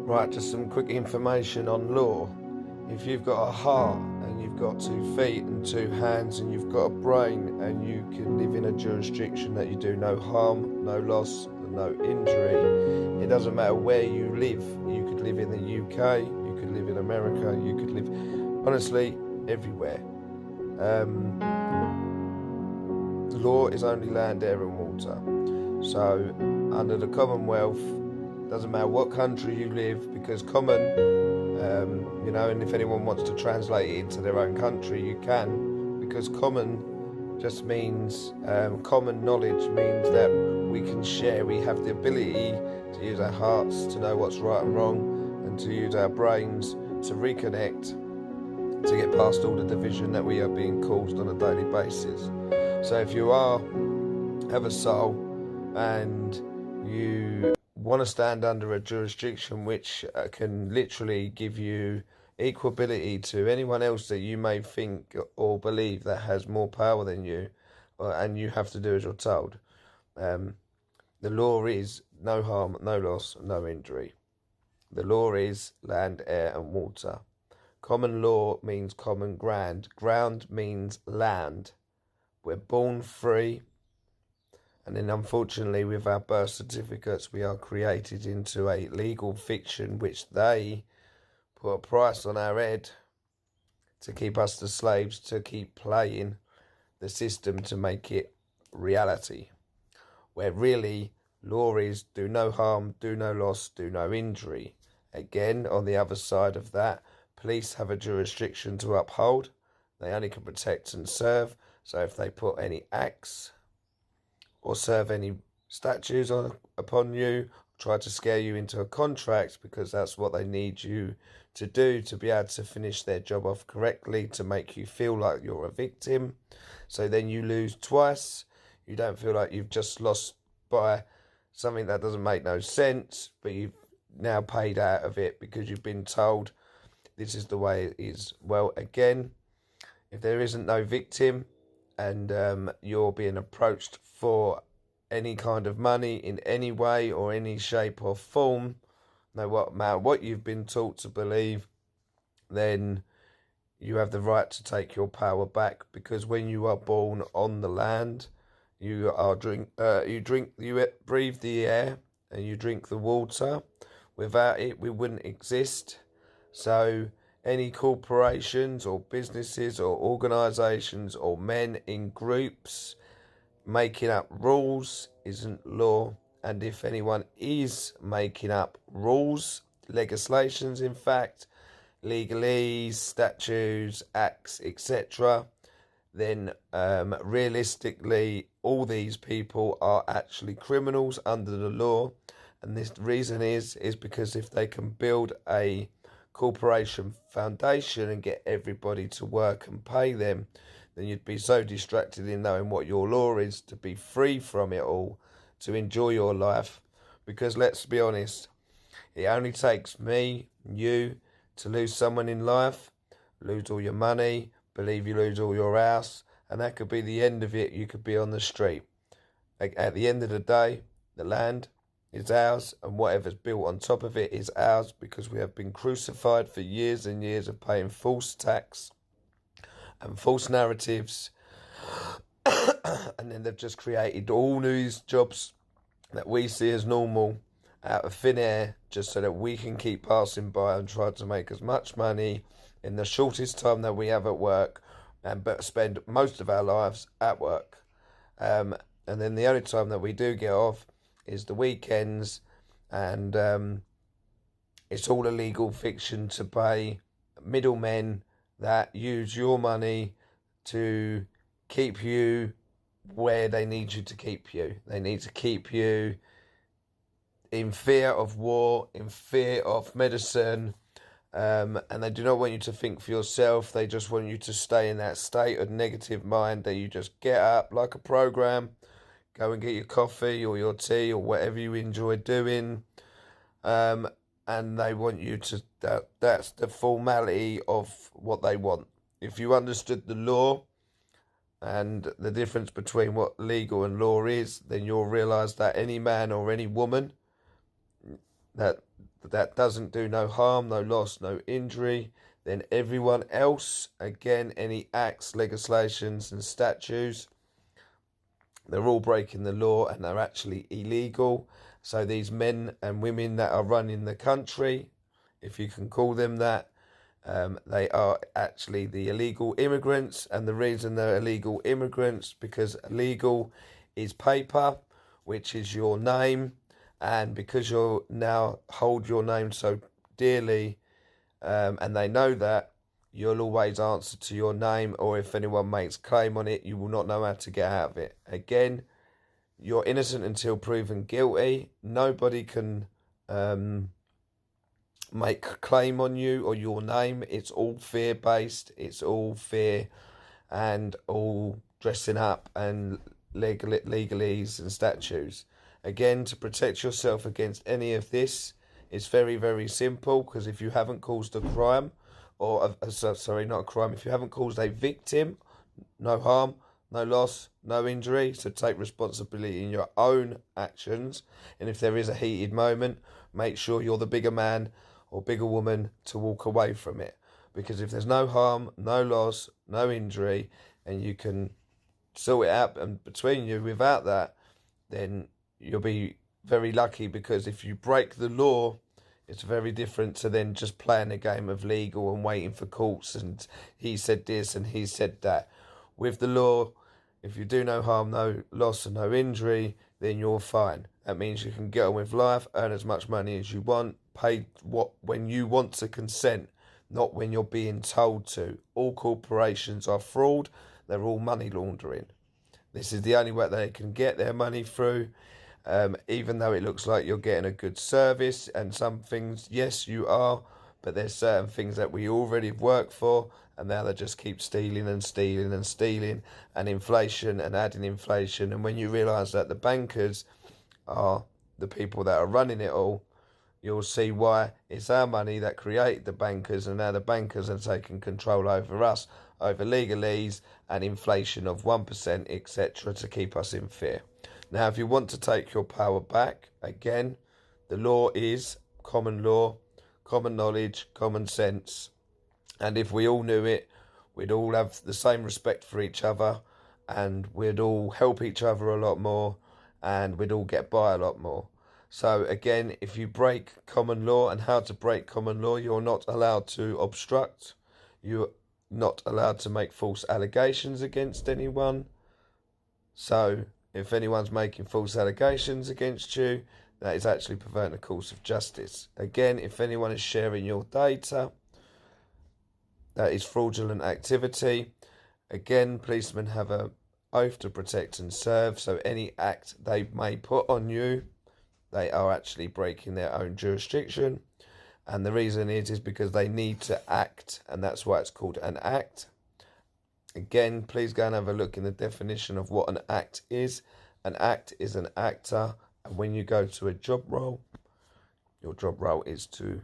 Right, just some quick information on law. If you've got a heart and you've got 2 feet and 2 hands and you've got a brain and you can live in a jurisdiction that you do no harm, no loss, and no injury, it doesn't matter where you live. You could live in the UK, you could live in America, you could live, honestly, everywhere. Law is only land, air and water. So under the Commonwealth, doesn't matter what country you live, because common, and if anyone wants to translate it into their own country, you can, because common just means, common knowledge means that we can share, we have the ability to use our hearts to know what's right and wrong, and to use our brains to reconnect, to get past all the division that we are being caused on a daily basis. So if you have a soul and you want to stand under a jurisdiction which can literally give you equal ability to anyone else that you may think or believe that has more power than you, and you have to do as you're told. The law is no harm, no loss, no injury. The law is land, air and water. Common law means common ground. Ground means land. We're born free. And then unfortunately with our birth certificates we are created into a legal fiction which they put a price on our head to keep us the slaves, to keep playing the system to make it reality. Where really law is do no harm, do no loss, do no injury. Again, on the other side of that, police have a jurisdiction to uphold. They only can protect and serve. So if they put any acts or serve any statues upon you, try to scare you into a contract, because that's what they need you to do to be able to finish their job off correctly, to make you feel like you're a victim. So then you lose twice. You don't feel like you've just lost by something that doesn't make no sense, but you've now paid out of it because you've been told this is the way it is. Well, again, if there isn't no victim, and you're being approached for any kind of money in any way or any shape or form, no matter what you've been taught to believe, then you have the right to take your power back, because when you are born on the land, you breathe the air and you drink the water. Without it, we wouldn't exist. So any corporations or businesses or organisations or men in groups making up rules isn't law. And if anyone is making up rules, legislations in fact, legalese, statutes, acts, etc., then realistically all these people are actually criminals under the law. And this reason is because if they can build a corporation foundation and get everybody to work and pay them, then you'd be so distracted in knowing what your law is to be free from it all, to enjoy your life. Because let's be honest, it only takes me, you, to lose someone in life, lose all your money, believe you lose all your house, and that could be the end of it. You could be on the street. At the end of the day, the land is ours, and whatever's built on top of it is ours, because we have been crucified for years and years of paying false tax and false narratives. And then they've just created all these jobs that we see as normal out of thin air, just so that we can keep passing by and try to make as much money in the shortest time that we have at work, but spend most of our lives at work. And then the only time that we do get off is the weekends, and it's all a legal fiction to pay middlemen that use your money to keep you where they need you to keep you. They need to keep you in fear of war, in fear of medicine, and they do not want you to think for yourself. They just want you to stay in that state of negative mind that you just get up like a program, go and get your coffee or your tea or whatever you enjoy doing, and they want you to, that's the formality of what they want. If you understood the law and the difference between what legal and law is, then you'll realise that any man or any woman that that doesn't do no harm, no loss, no injury, then everyone else, again, any acts, legislations and statutes, they're all breaking the law and they're actually illegal. So these men and women that are running the country, if you can call them that, they are actually the illegal immigrants. And the reason they're illegal immigrants, because illegal is paper, which is your name. And because you now hold your name so dearly, and they know that, you'll always answer to your name, or if anyone makes claim on it, you will not know how to get out of it. Again, you're innocent until proven guilty. Nobody can make claim on you or your name. It's all fear-based. It's all fear and all dressing up and legalese and statutes. Again, to protect yourself against any of this, it's very, very simple, because if you haven't caused a crime, or sorry, not a crime, if you haven't caused a victim, no harm, no loss, no injury, so take responsibility in your own actions. And if there is a heated moment, make sure you're the bigger man or bigger woman to walk away from it. Because if there's no harm, no loss, no injury, and you can sort it out and between you without that, then you'll be very lucky. Because if you break the law, it's very different to then just playing a game of legal and waiting for courts and he said this and he said that. With the law, if you do no harm, no loss and no injury, then you're fine. That means you can get on with life, earn as much money as you want, pay when you want to consent, not when you're being told to. All corporations are fraud. They're all money laundering. This is the only way they can get their money through. Even though it looks like you're getting a good service, and some things, yes, you are, but there's certain things that we already work for, and now they just keep stealing and stealing and stealing, and inflation and adding inflation. And when you realise that the bankers are the people that are running it all, you'll see why it's our money that created the bankers, and now the bankers are taking control over us, over legalese and inflation of 1%, etc., to keep us in fear. Now, if you want to take your power back, again, the law is common law, common knowledge, common sense. And if we all knew it, we'd all have the same respect for each other, and we'd all help each other a lot more, and we'd all get by a lot more. So again, if you break common law, and how to break common law, you're not allowed to obstruct. You're not allowed to make false allegations against anyone. So if anyone's making false allegations against you, that is actually preventing the course of justice. Again, if anyone is sharing your data, that is fraudulent activity. Again, policemen have an oath to protect and serve, so any act they may put on you, they are actually breaking their own jurisdiction. And the reason is because they need to act, and that's why it's called an act. Again, please go and have a look in the definition of what an act is. An act is an actor, and when you go to a job role, your job role is to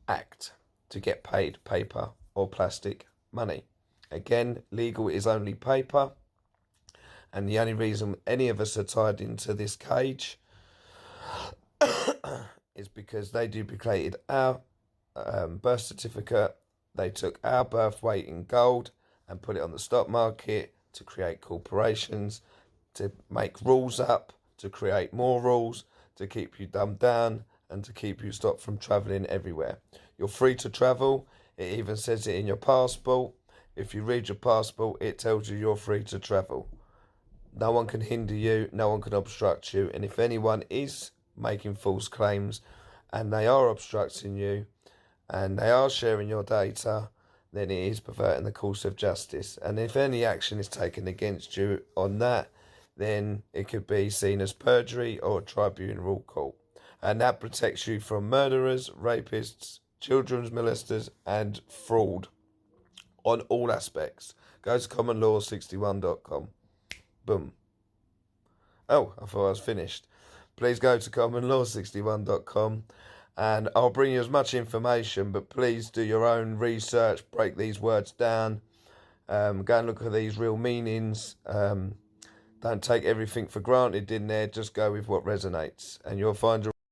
act, to get paid paper or plastic money. Again, legal is only paper, and the only reason any of us are tied into this cage is because they duplicated our birth certificate. They took our birth weight in gold and put it on the stock market to create corporations, to make rules up, to create more rules, to keep you dumbed down, and to keep you stopped from travelling everywhere. You're free to travel. It even says it in your passport. If you read your passport, it tells you you're free to travel. No one can hinder you, no one can obstruct you, and if anyone is making false claims and they are obstructing you and they are sharing your data, then it is perverting the course of justice. And if any action is taken against you on that, then it could be seen as perjury or a tribunal court. And that protects you from murderers, rapists, children's molesters, and fraud on all aspects. Go to commonlaw61.com. Boom. Oh, I thought I was finished. Please go to commonlaw61.com. And I'll bring you as much information, but please do your own research, break these words down, go and look at these real meanings. Don't take everything for granted in there, just go with what resonates, and you'll find your